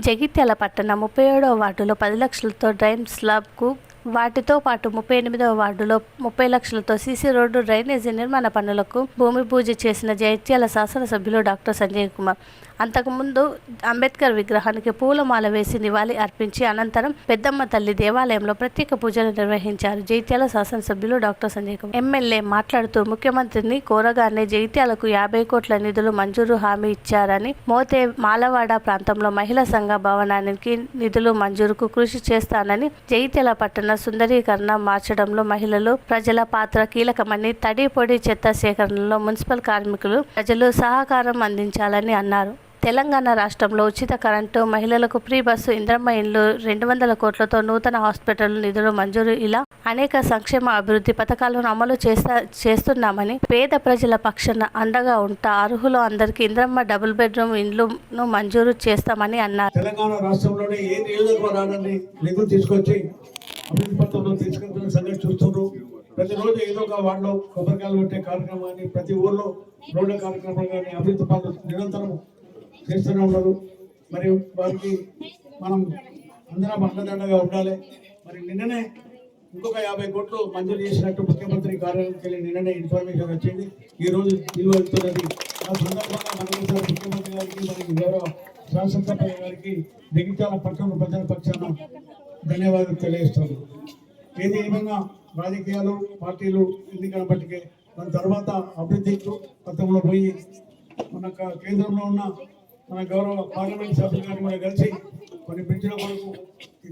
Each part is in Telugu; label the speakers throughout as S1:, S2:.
S1: జగిత్యాల పట్టణ 37వ వార్డులో 10 లక్షలతో డ్రైన్ స్లాబ్కు, వాటితో పాటు 38వ వార్డులో 30 లక్షలతో సీసీ రోడ్డు, డ్రైనేజీ నిర్మాణ పనులకు భూమి పూజ చేసిన జగిత్యాల శాసనసభ్యులు డాక్టర్ సంజయ్ కుమార్. అంతకుముందు అంబేద్కర్ విగ్రహానికి పూలమాల వేసి నివాళి అర్పించి అనంతరం పెద్దమ్మ తల్లి దేవాలయంలో ప్రత్యేక పూజలు నిర్వహించారు. జగిత్యాల శాసనసభ్యులు డాక్టర్ సంజయ్ కుమార్ ఎమ్మెల్యే మాట్లాడుతూ ముఖ్యమంత్రిని కోరగానే జగిత్యాలకు 50 కోట్ల నిధులు మంజూరు హామీ ఇచ్చారని, మోతే మాలవాడ ప్రాంతంలో మహిళా సంఘ భవనానికి నిధులు మంజూరుకు కృషి చేస్తానని, జగిత్యాల పట్టణ సుందరీకరణ మార్చడంలో మహిళలు, ప్రజల పాత్ర కీలకమని, తడి పొడి చెత్త సేకరణలో మున్సిపల్ కార్మికులు, ప్రజలు సహకారం అందించాలని అన్నారు. తెలంగాణ రాష్ట్రంలో ఉచిత కరెంటు, మహిళలకు ఫ్రీ బస్సు, ఇంద్రమ్మ ఇండ్లు, 200 కోట్లతో నూతన హాస్పిటల్ నిధులు మంజూరు, ఇలా అనేక సంక్షేమ అభివృద్ధి పథకాలను అమలు చేస్తున్నామని, పేద ప్రజల పక్షాన అండగా ఉంటా, అర్హులు అందరికీ ఇంద్రమ్మ డబుల్ బెడ్రూమ్ ఇండ్లను మంజూరు చేస్తామని అన్నారు.
S2: తెలంగాణ రాష్ట్రంలోనే ఏ నియోజకవర్గాన్ని నిధులు తీసుకొచ్చి అభివృద్ధి పథకంలో తీసుకెళ్తున్న సంగతి చూస్తున్నారు. ప్రతిరోజు ఏదో ఒక వార్డులో కొబ్బరికాయలు పెట్టే కార్యక్రమాన్ని, ప్రతి ఊర్లో రోడ్ల కార్యక్రమాలు కానీ అభివృద్ధి పథకం నిరంతరం చేస్తూనే ఉన్నారు. మరి వారికి మనం అందరం అండదండగా ఉండాలి. మరి నిన్ననే ఇంకొక 50 కోట్లు మంజూరు చేసినట్టు ముఖ్యమంత్రి కార్యాలయానికి వెళ్ళి నిన్ననే ఇన్ఫర్మేషన్ వచ్చింది. ఈ రోజు నిలువ వెళ్తున్నది. ఆ సందర్భంగా మనోసారి ముఖ్యమంత్రి గారికి, మరి గౌరవ శాసనసభ్యుల గారికి, జగిత్యాల పట్టణ ప్రజల పక్షాన ధన్యవాదాలు తెలియజేస్తాను. ఏది ఏమైనా రాజకీయాలు, పార్టీలు ఎన్నికల బట్టికే దాని తర్వాత అభివృద్ధి పథంలో పోయి మన కేంద్రంలో ఉన్న మన గౌరవ పార్లమెంట్ సభ్యులు గారిని కూడా కలిసి కొన్ని బ్రిడ్జిల కొరకు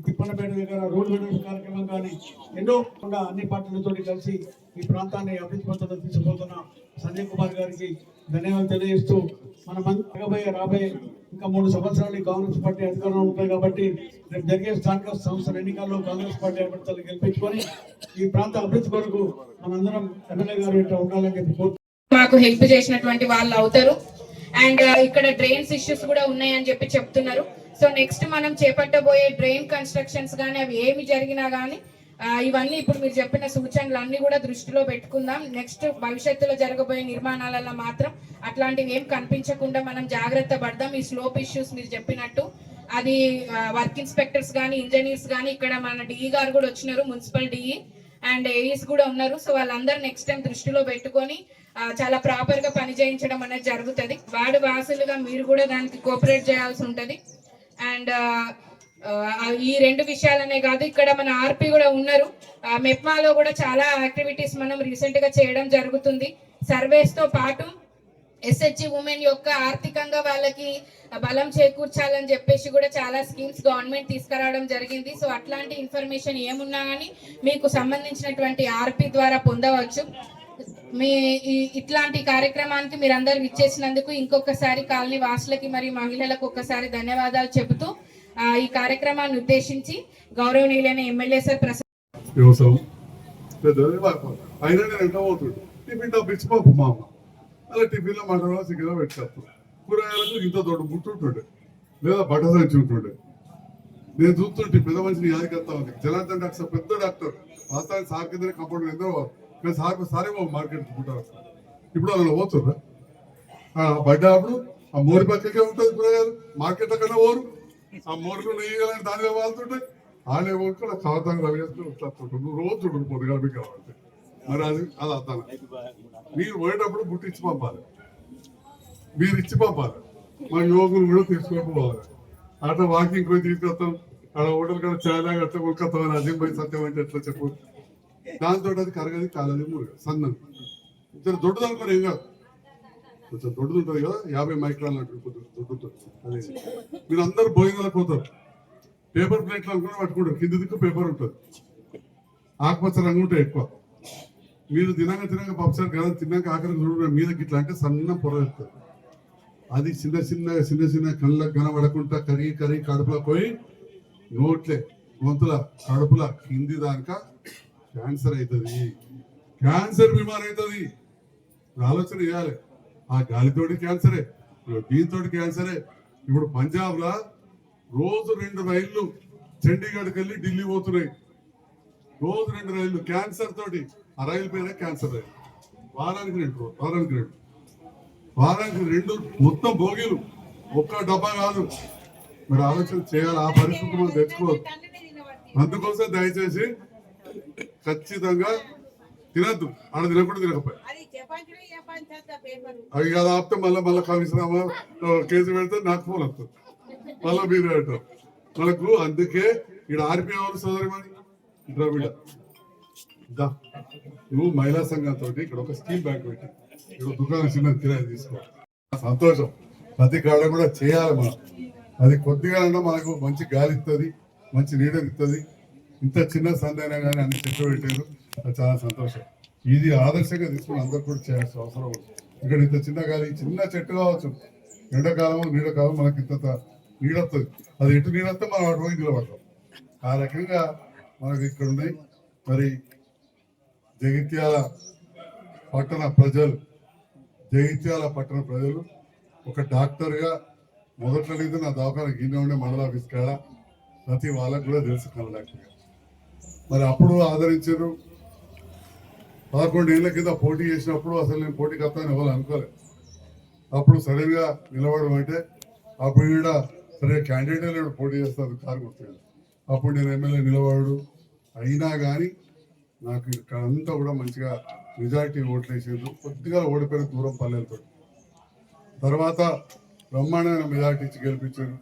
S2: తిప్పనపేట దగ్గర రోడ్డు విడుదల కార్యక్రమం కానీ ఎన్నో కూడా అన్ని పార్టీలతో కలిసి ఈ ప్రాంతాన్ని అభివృద్ధి పథంలో తీసుకుపోతున్న సంజయ్ కుమార్ గారికి ధన్యవాదాలు తెలియజేస్తూ, మనం రాబోయే ఇంకా 3 సంవత్సరాలు కాంగ్రెస్ పార్టీ అధికారంలో ఉంటాయి కాబట్టి రేపు జరిగే స్థానిక సంస్థల ఎన్నికల్లో కాంగ్రెస్ పార్టీ అభ్యర్థులను గెలిపించుకొని ఈ ప్రాంత అభివృద్ధి కొరకు మనందరం ఎమ్మెల్యే గారు ఇట్లా ఉండాలని చెప్పి
S3: మాకు హెల్ప్ చేసినటువంటి వాళ్ళు అవుతారు. అండ్ ఇక్కడ డ్రైన్స్ ఇష్యూస్ కూడా ఉన్నాయని చెప్పి చెప్తున్నారు. సో నెక్స్ట్ మనం చేపట్టబోయే డ్రైన్ కన్స్ట్రక్షన్స్ కానీ అవి ఏమి జరిగినా కానీ ఇవన్నీ ఇప్పుడు మీరు చెప్పిన సూచనలు అన్ని కూడా దృష్టిలో పెట్టుకుందాం. నెక్స్ట్ భవిష్యత్తులో జరగబోయే నిర్మాణాలలో మాత్రం అట్లాంటివి ఏం కనిపించకుండా మనం జాగ్రత్త పడదాం. ఈ స్లోప్ ఇష్యూస్ మీరు చెప్పినట్టు అది వర్క్ ఇన్స్పెక్టర్స్ కానీ, ఇంజనీర్స్ కానీ, ఇక్కడ మన డిఈ గారు కూడా వచ్చినారు, మున్సిపల్ డిఈ అండ్ ఏఈస్ కూడా ఉన్నారు. సో వాళ్ళందరూ నెక్స్ట్ టైం దృష్టిలో పెట్టుకొని చాలా ప్రాపర్ గా పని చేయించడం అనేది జరుగుతుంది. వార్డు వాసులుగా మీరు కూడా దానికి కోఆపరేట్ చేయాల్సి ఉంటది. అండ్ ఈ 2 విషయాలనే కాదు, ఇక్కడ మన ఆర్పి కూడా ఉన్నారు. మెప్మాలో కూడా చాలా యాక్టివిటీస్ మనం రీసెంట్ గా చేయడం జరుగుతుంది. సర్వేస్ తో పాటు ఎస్హెచ్జి ఉమెన్ యొక్క ఆర్థికంగా వాళ్ళకి బలం చేకూర్చాలని చెప్పేసి కూడా చాలా స్కీమ్స్ గవర్నమెంట్ తీసుకురావడం జరిగింది. సో అట్లాంటి ఇన్ఫర్మేషన్ ఏమున్నా కానీ మీకు సంబంధించినటువంటి ఆర్పి ద్వారా పొందవచ్చు. మీ ఇట్లాంటి కార్యక్రమానికి మీరందరూ ఇచ్చేసినందుకు ఇంకొకసారి కాలనీ వాసులకి మరియు మహిళలకు ఒక్కసారి ధన్యవాదాలు చెబుతూ ఈ కార్యక్రమాన్ని ఉద్దేశించి గౌరవనీయులైన ఎమ్మెల్యే సార్ ప్రసాద్
S4: అలా టిఫిన్లో మటన్ చికెన్ పెట్టేస్తాం. కూరగాయలకు ఇంత తోడు గుర్తుంటుండే లేదా బట్ట సంచి ఉంటుండే. నేను చూస్తుంటే పెద్ద మనిషిని యాదికెత్తా ఉంది. జనార్దన్ డాక్టర్ పెద్ద డాక్టర్, వాస్తవానికి సార్ కింద కంపౌండర్ ఎందరో కానీ సారే మార్కెట్ చుట్టుకుంటారు. ఇప్పుడు అలా పోతుండ్రా పడ్డప్పుడు ఆ మోరి పక్కకే ఉంటుంది కూరగాయలు, మార్కెట్ కన్నా పోరు. ఆ మోర్లు నెయ్యి దానిగా వాళ్తుంటాయి. ఆనే కూడా ఖాతాను రవేసుకుని వస్తుంటారు. నువ్వు రోజు చూడు పొద్దుగా మీకు కావాలి. మరి అది అర్థం. మీరు పోయేటప్పుడు బుట్టి ఇచ్చి పంపాలి, మీరు ఇచ్చి పంపాలి. మా యువకులు కూడా తీసుకొని పోవాలి. అట్లా వాకింగ్ పోయి తీసుకొస్తాం. అక్కడ హోటల్ కదా చాలా అట్లా కొనుక్కొస్తాం అని అజీం పోయి సత్యం అంటే ఎట్లా చెప్పు. దాంతో అది కరగది కాలేదు మురుగు సన్నం ఇద్దరు దొడ్డు అనుకోని ఏం కాదు. కొంచెం దొడ్డుది ఉంటుంది కదా, 50 మైక్రాన్లు అంటారు దొడ్డుతుంది. అదే మీరు అందరూ భోజనాలకు పోతారు, పేపర్ ప్లేట్లు అనుకుని పట్టుకుంటారు. కింది దిక్కు పేపర్ ఉంటుంది, ఆకుపచ్చ రంగు ఉంటాయి ఎక్కువ. మీరు తినక పప్పుసారి కదా తిన్నాక ఆఖరి చూడ మీదకి ఇట్లా అంటే సన్న పొర వెళ్తుంది. అది చిన్న కళ్ళకు కనబడకుండా కరిగి కడుపులో పోయి నోట్లే గొంతుల కడుపుల కింది దానిక క్యాన్సర్ అవుతుంది. క్యాన్సర్ బిమార్ అవుతుంది. ఆలోచన చేయాలి. ఆ గాలితోటి క్యాన్సరే, దీంతో క్యాన్సరే. ఇప్పుడు పంజాబ్ లా రోజు 2 రైళ్లు చండీగఢ్కి వెళ్ళి ఢిల్లీ పోతున్నాయి. రోజు 2 రైళ్లు క్యాన్సర్ తోటి. ఆ రైలు పేరే క్యాన్సర్ రైలు. వారానికి 2 మొత్తం భోగిలు. ఒక్క డబ్బా కాదు, మరి ఆలోచన చేయాలి. ఆ పరిస్థితి మనం తెచ్చుకోవద్దు. అందుకోసం దయచేసి ఖచ్చితంగా తినద్దు. ఆడ తినకుండా తినకపోయి అవి కదా ఆపితే మళ్ళీ కమిషనమా కేసు పెడితే నాకు ఫోన్ వస్తుంది, మళ్ళీ మీరు పెట్టారు మనకు. అందుకే ఇక్కడ ఆర్పిఎవరు సోదరిమని ద్రవిడ నువ్వు మహిళా సంఘంతో ఇక్కడ ఒక స్కీమ్ బ్యాంక్ పెట్టి ఇక్కడ దుకాణం చిన్న కిరాయి తీసుకో. సంతోషం. ప్రతి కాడ కూడా చేయాలి మనం. అది కొద్దిగా మనకు మంచి గాలి ఇస్తుంది, మంచి నీడని ఇస్తుంది. ఇంత చిన్న సందైనా కానీ అన్ని చెట్లు పెట్టారు, అది చాలా సంతోషం. ఇది ఆదర్శంగా తీసుకుని అందరు కూడా చేయాల్సిన అవసరం ఉంది. ఇక్కడ ఇంత చిన్న గాలి, చిన్న చెట్టు కావచ్చు, ఎండాకాలం నీడకాలం మనకి ఇంత నీడొస్తుంది. అది ఎటు నీడొస్తే మనం అటు పోయి నిలబడతాం. ఆ రకంగా మనకి ఇక్కడ ఉన్నాయి. మరి జగిత్యాల పట్టణ ప్రజలు ఒక డాక్టర్గా మొదట్లో లేదు నా దవాఖాన గిన్నె ఉండే మండల ఆఫీస్ కాడ ప్రతి వాళ్ళకు కూడా తెలుసు కళ్ళ డాక్టర్. మరి అప్పుడు ఆదరించారు. 11 ఏళ్ల కింద పోటీ చేసినప్పుడు అసలు నేను పోటీకి వస్తాను ఎవరు అనుకోలేదు. అప్పుడు సడన్గా నిలబడడం అంటే అప్పుడు కూడా సరే క్యాండిడేట్ పోటీ చేస్తారు కారు గుర్తుగా. అప్పుడు నేను ఎమ్మెల్యే నిలబడు అయినా కానీ నాకు ఇక్కడ అంతా కూడా మంచిగా మెజార్టీ ఓట్లు వేసేది. కొద్దిగా ఓడిపోయిన దూరం పల్లెలతో తర్వాత బ్రహ్మాండమైన మెజార్టీ ఇచ్చి గెలిపించారు.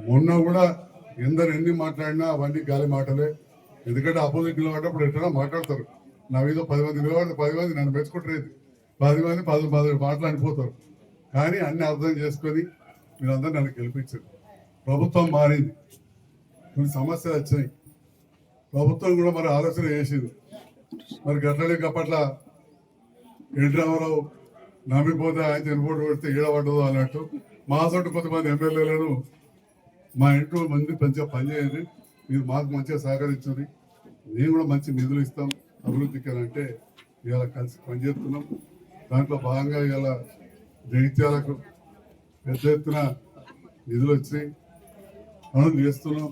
S4: మొన్న కూడా ఎన్ని మాట్లాడినా అవన్నీ గాలి మాటలే. ఎందుకంటే అపోజిట్ నిలబడ్డప్పుడు ఎట్లా మాట్లాడతారు. నా మీద 10 మంది నిలబడితే 10 మంది నన్ను మెచ్చుకుంటారు, 10 మంది 10 మాట్లాడిపోతారు. కానీ అన్ని అర్థం చేసుకొని మీరందరూ నన్ను గెలిపించారు. ప్రభుత్వం మారింది, కొన్ని సమస్యలు వచ్చాయి. ప్రభుత్వం కూడా మరి ఆలోచన చేసింది. మరి గట్లనే అప్పట్ల ఎన్టీ రామారావు నమ్మిపోతే ఆయన చనిపోటు పెడితే ఈడబడ్డదు అన్నట్టు మా సొంత కొంతమంది ఎమ్మెల్యేలను మా ఇంట్లో మంది మంచిగా పనిచేయండి, మీరు మాకు మంచిగా సహకరించండి, మేము కూడా మంచి నిధులు ఇస్తాం అభివృద్ధికి అని అంటే ఇవాళ కలిసి పనిచేస్తున్నాం. దాంట్లో భాగంగా ఇవాళ జగిత్యాలకు పెద్ద ఎత్తున నిధులు వచ్చినాయి, పనులు చేస్తున్నాం.